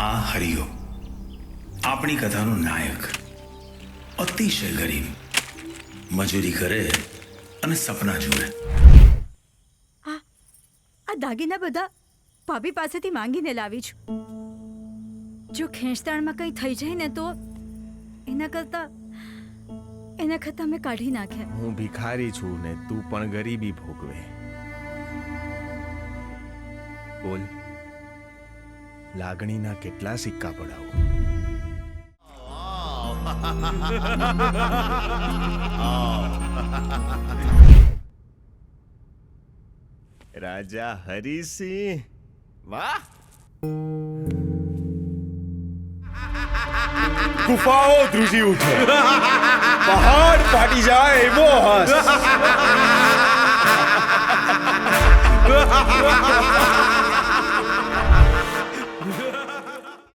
આ હરિયો આપણી કથાનો નાયક અતિશય ગરીબ, મજૂરી કરે અને સપના જુએ. આ દાગીના બધા ભાભી પાસેથી માંગીને લાવી છું. જો ખેંચતાણમાં કંઈ થઈ જાય ને તો એના કરતાં મેં કાઢી નાખ્યા. હું ભિખારી છું ને તું પણ ગરીબી ભોગવે. બોલ, લાગણીના કેટલા સિક્કા પડાવું? રાજા હરિસિંહ, વાહ! ગુફાઓ ધ્રુજી ઉઠે, પહાડ ફાટી જાય એવો હસ.